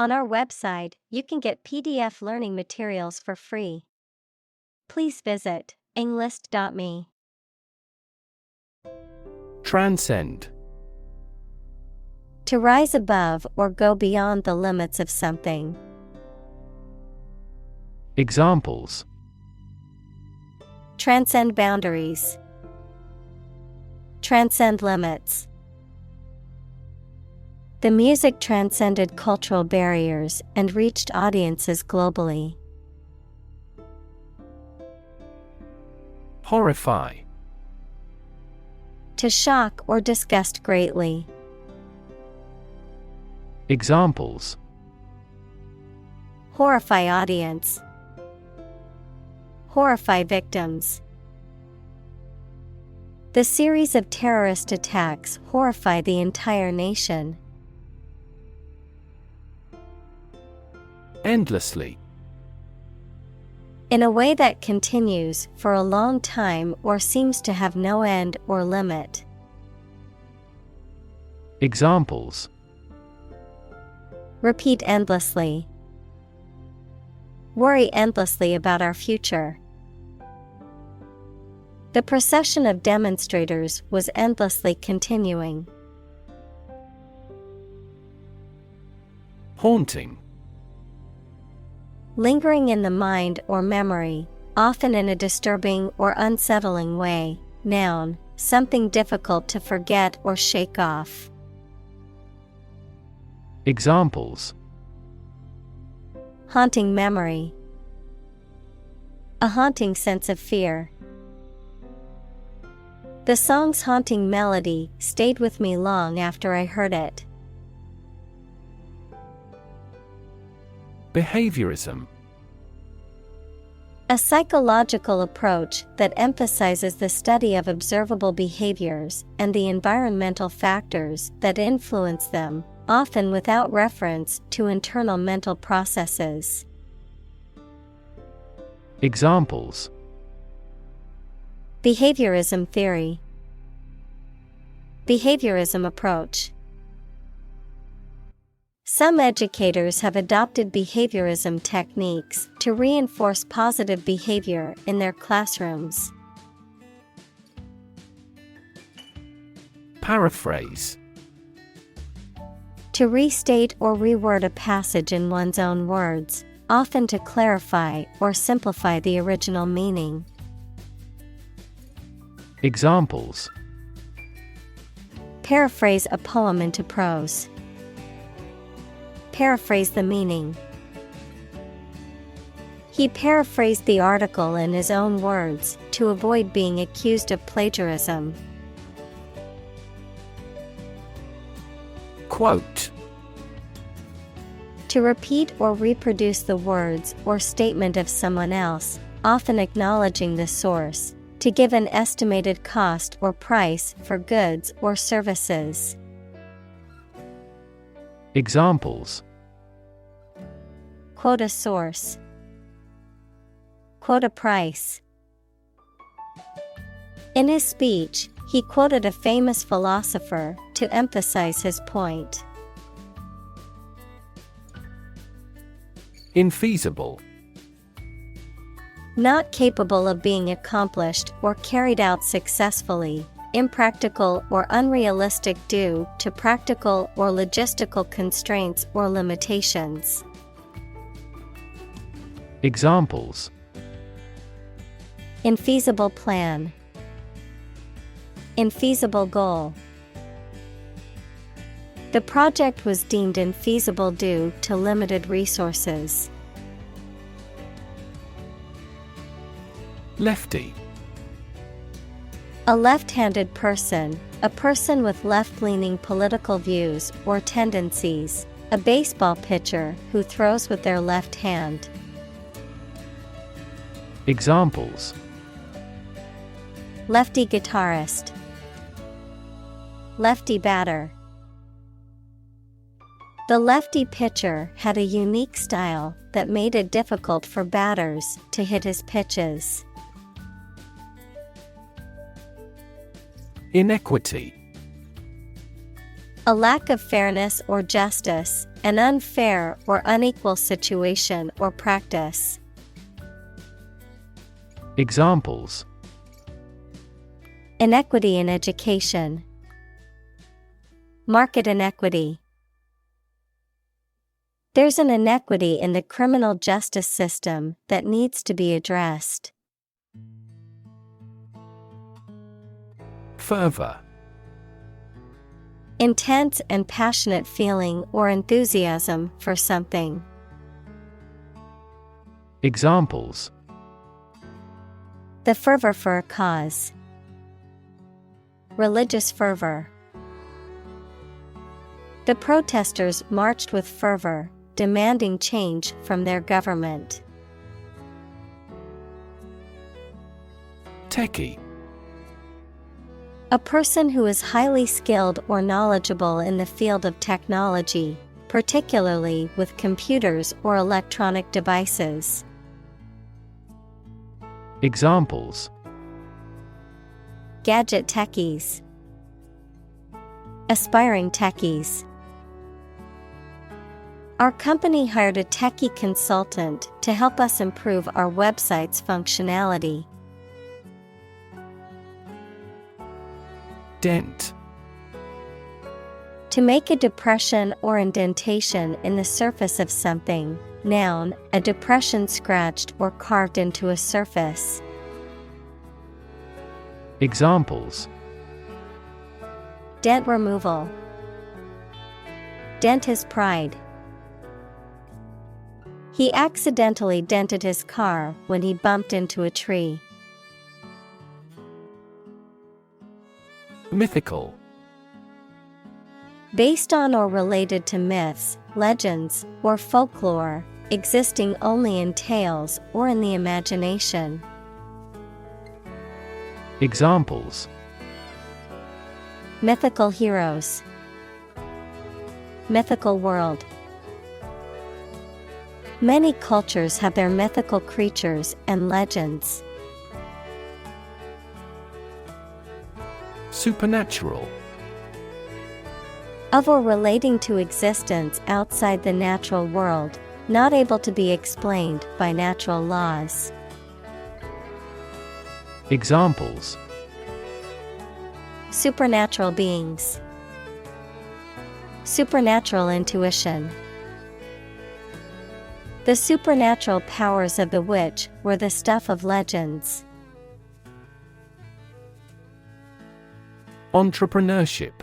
On our website, you can get PDF learning materials for free. Please visit englist.me. Transcend. To rise above or go beyond the limits of something. Examples: Transcend boundaries. Transcend limits. The music transcended cultural barriers and reached audiences globally. Horrify. To shock or disgust greatly. Examples: Horrify audience. Horrify victims. The series of terrorist attacks horrify the entire nation. Endlessly. In a way that continues for a long time or seems to have no end or limit. Examples: Repeat endlessly. Worry endlessly about our future. The procession of demonstrators was endlessly continuing. Haunting. Lingering in the mind or memory, often in a disturbing or unsettling way. Noun, something difficult to forget or shake off. Examples: Haunting memory. A haunting sense of fear. The song's haunting melody stayed with me long after I heard it. Behaviorism. A psychological approach that emphasizes the study of observable behaviors and the environmental factors that influence them, often without reference to internal mental processes. Examples: Behaviorism theory. Behaviorism approach. Some educators have adopted behaviorism techniques to reinforce positive behavior in their classrooms. Paraphrase. To restate or reword a passage in one's own words, often to clarify or simplify the original meaning. Examples: Paraphrase a poem into prose. Paraphrase the meaning. He paraphrased the article in his own words to avoid being accused of plagiarism. Quote. To repeat or reproduce the words or statement of someone else, often acknowledging the source, to give an estimated cost or price for goods or services. Examples: Quote a source. Quote a price. In his speech, he quoted a famous philosopher to emphasize his point. Infeasible. Not capable of being accomplished or carried out successfully, impractical or unrealistic due to practical or logistical constraints or limitations. Examples: Infeasible plan. Infeasible goal. The project was deemed infeasible due to limited resources. Lefty. A left-handed person, a person with left-leaning political views or tendencies, a baseball pitcher who throws with their left hand. Examples: Lefty guitarist. Lefty batter. The lefty pitcher had a unique style that made it difficult for batters to hit his pitches. Inequity. A lack of fairness or justice, an unfair or unequal situation or practice. Examples: Inequity in education. Market inequity. There's an inequity in the criminal justice system that needs to be addressed. Fervor. Intense and passionate feeling or enthusiasm for something. Examples: The fervor for a cause. Religious fervor. The protesters marched with fervor, demanding change from their government. Techie. A person who is highly skilled or knowledgeable in the field of technology, particularly with computers or electronic devices. Examples: Gadget techies. Aspiring techies. Our company hired a techie consultant to help us improve our website's functionality. Dent. To make a depression or indentation in the surface of something. Noun, a depression scratched or carved into a surface. Examples: Dent removal. Dent his pride. He accidentally dented his car when he bumped into a tree. Mythical. Based on or related to myths, legends, or folklore, existing only in tales or in the imagination. Examples: Mythical heroes. Mythical world. Many cultures have their mythical creatures and legends. Supernatural. Of or relating to existence outside the natural world, not able to be explained by natural laws. Examples: Supernatural beings. Supernatural intuition. The supernatural powers of the witch were the stuff of legends. Entrepreneurship.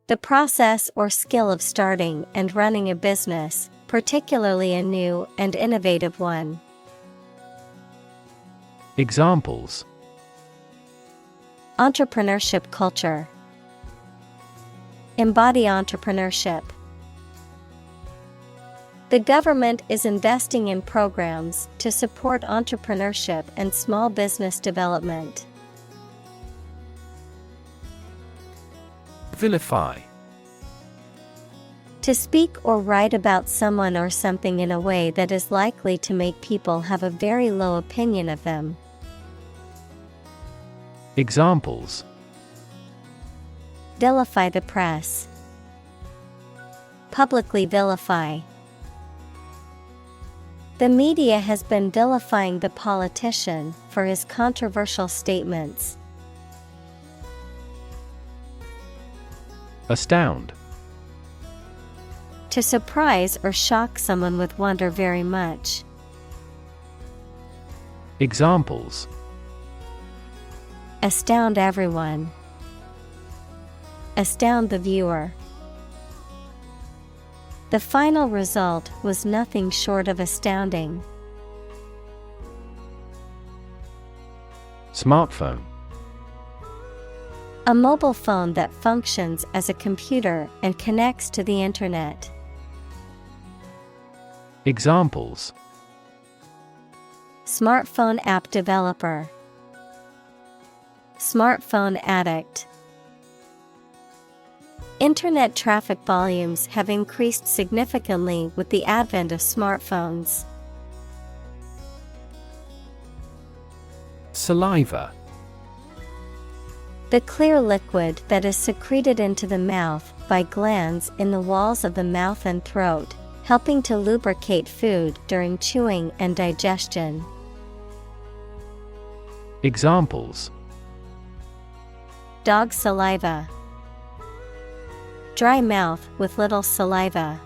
The process or skill of starting and running a business, particularly a new and innovative one. Examples: Entrepreneurship culture. Embody entrepreneurship. The government is investing in programs to support entrepreneurship and small business development. Vilify. To speak or write about someone or something in a way that is likely to make people have a very low opinion of them. Examples: Vilify the press. Publicly vilify. The media has been vilifying the politician for his controversial statements. Astound. To surprise or shock someone with wonder very much. Examples: Astound everyone. Astound the viewer. The final result was nothing short of astounding. Smartphone. A mobile phone that functions as a computer and connects to the internet. Examples: Smartphone app developer. Smartphone addict. Internet traffic volumes have increased significantly with the advent of smartphones. Saliva. The clear liquid that is secreted into the mouth by glands in the walls of the mouth and throat, helping to lubricate food during chewing and digestion. Examples: dog saliva, dry mouth with little saliva.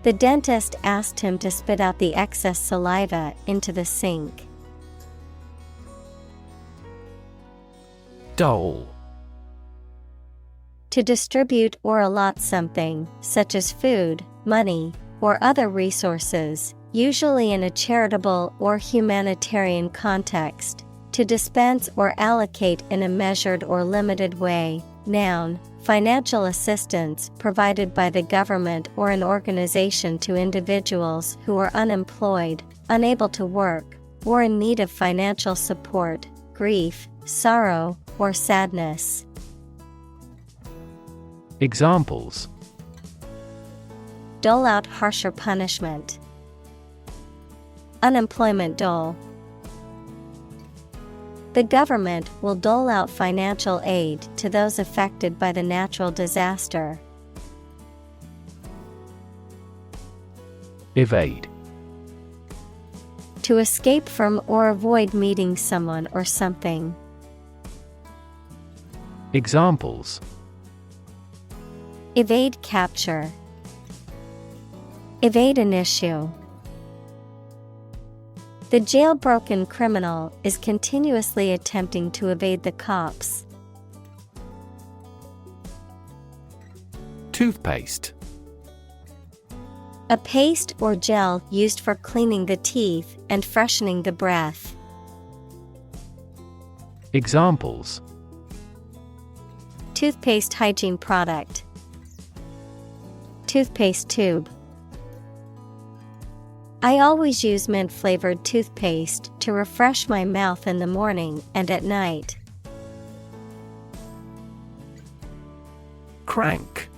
The dentist asked him to spit out the excess saliva into the sink. Dole. To distribute or allot something, such as food, money, or other resources, usually in a charitable or humanitarian context. To dispense or allocate in a measured or limited way. Noun, financial assistance provided by the government or an organization to individuals who are unemployed, unable to work, or in need of financial support, grief, sorrow, or sadness. Examples: dole out harsher punishment. Unemployment dole. The government will dole out financial aid to those affected by the natural disaster. Evade. To escape from or avoid meeting someone or something. Examples: evade capture. Evade an issue. The jailbroken criminal is continuously attempting to evade the cops. Toothpaste. A paste or gel used for cleaning the teeth and freshening the breath. Examples: toothpaste hygiene product. Toothpaste tube. I always use mint-flavored toothpaste to refresh my mouth in the morning and at night. Crank.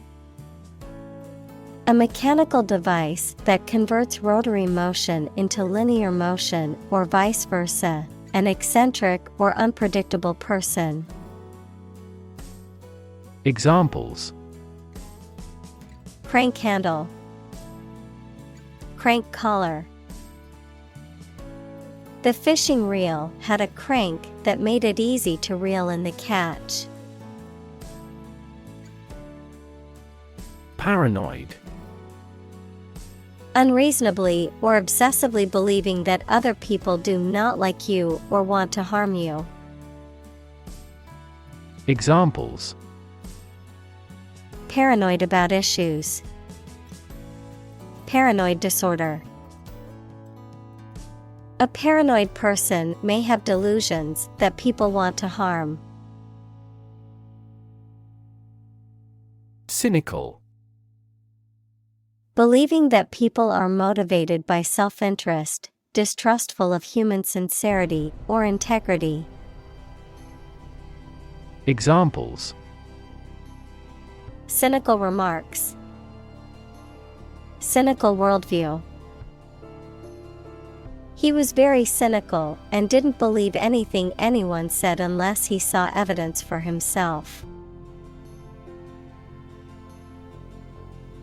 A mechanical device that converts rotary motion into linear motion or vice versa, an eccentric or unpredictable person. Examples: crank handle. Crank collar. The fishing reel had a crank that made it easy to reel in the catch. Paranoid. Unreasonably or obsessively believing that other people do not like you or want to harm you. Examples: paranoid about issues. Paranoid disorder. A paranoid person may have delusions that people want to harm. Cynical. Believing that people are motivated by self-interest, distrustful of human sincerity or integrity. Examples: cynical remarks. Cynical worldview. He was very cynical and didn't believe anything anyone said unless he saw evidence for himself.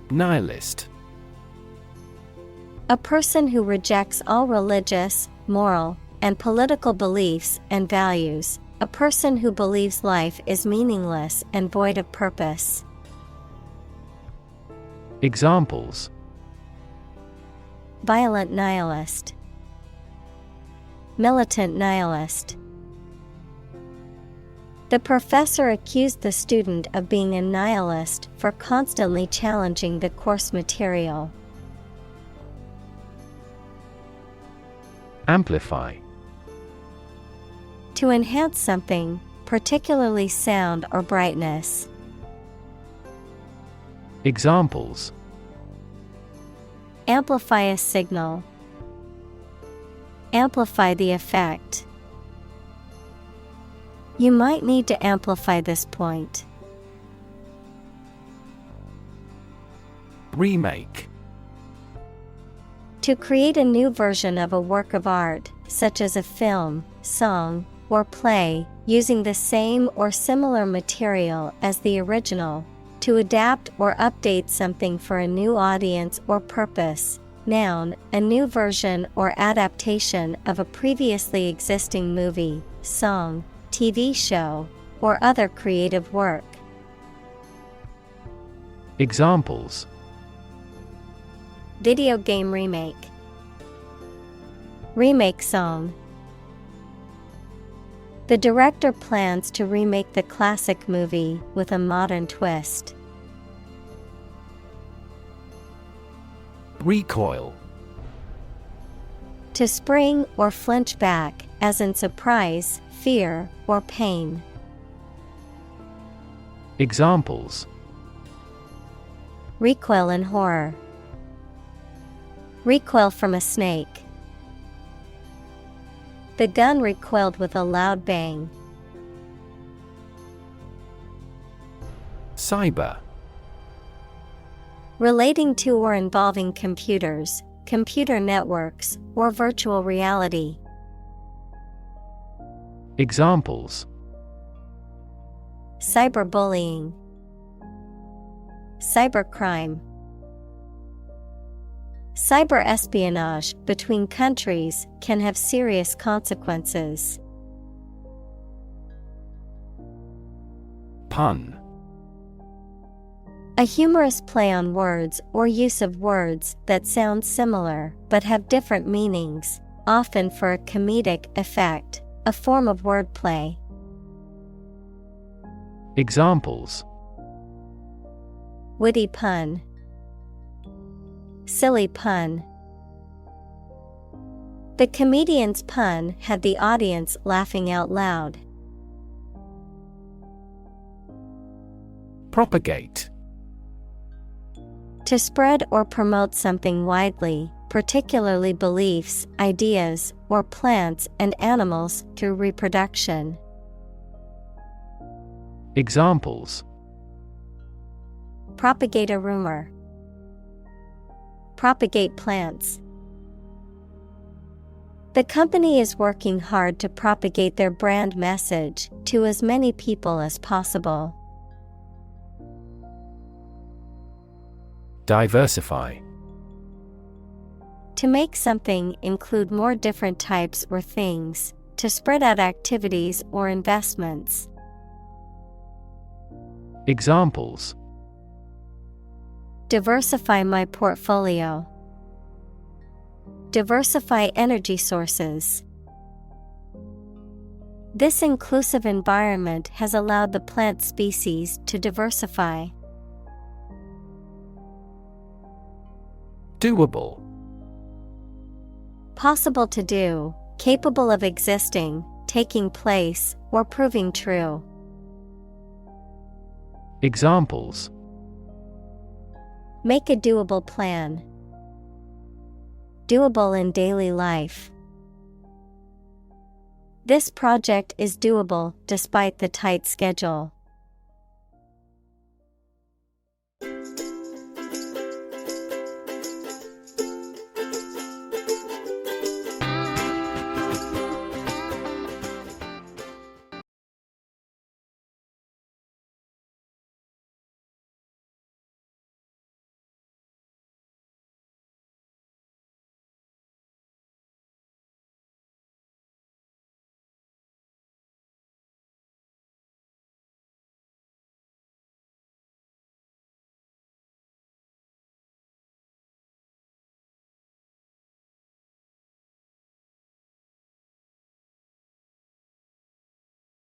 Nihilist. A person who rejects all religious, moral, and political beliefs and values. A person who believes life is meaningless and void of purpose. Examples: violent nihilist. Militant nihilist. The professor accused the student of being a nihilist for constantly challenging the course material. Amplify. To enhance something, particularly sound or brightness. Examples: amplify a signal. Amplify the effect. You might need to amplify this point. Remake. To create a new version of a work of art, such as a film, song, or play, using the same or similar material as the original, to adapt or update something for a new audience or purpose. Noun, a new version or adaptation of a previously existing movie, song, TV show, or other creative work. Examples: Video game remake. Remake song. The director plans to remake the classic movie with a modern twist. Recoil. To spring or flinch back, as in surprise, fear, or pain. Examples: Recoil in horror. Recoil from a snake. The gun recoiled with a loud bang. Cyber. Relating to or involving computers, computer networks, or virtual reality. Examples: Cyberbullying. Cybercrime. Cyber-espionage between countries can have serious consequences. Pun. A humorous play on words or use of words that sound similar but have different meanings, often for a comedic effect, a form of wordplay. Examples: Witty pun. Silly pun. The comedian's pun had the audience laughing out loud. Propagate. To spread or promote something widely, particularly beliefs, ideas, or plants and animals through reproduction. Examples: Propagate a rumor. Propagate plants. The company is working hard to propagate their brand message to as many people as possible. Diversify. To make something include more different types or things, to spread out activities or investments. Examples: Diversify my portfolio. Diversify energy sources. This inclusive environment has allowed the plant species to diversify. Doable. Possible to do, capable of existing, taking place, or proving true. Examples: Make a doable plan. Doable in daily life. This project is doable despite the tight schedule.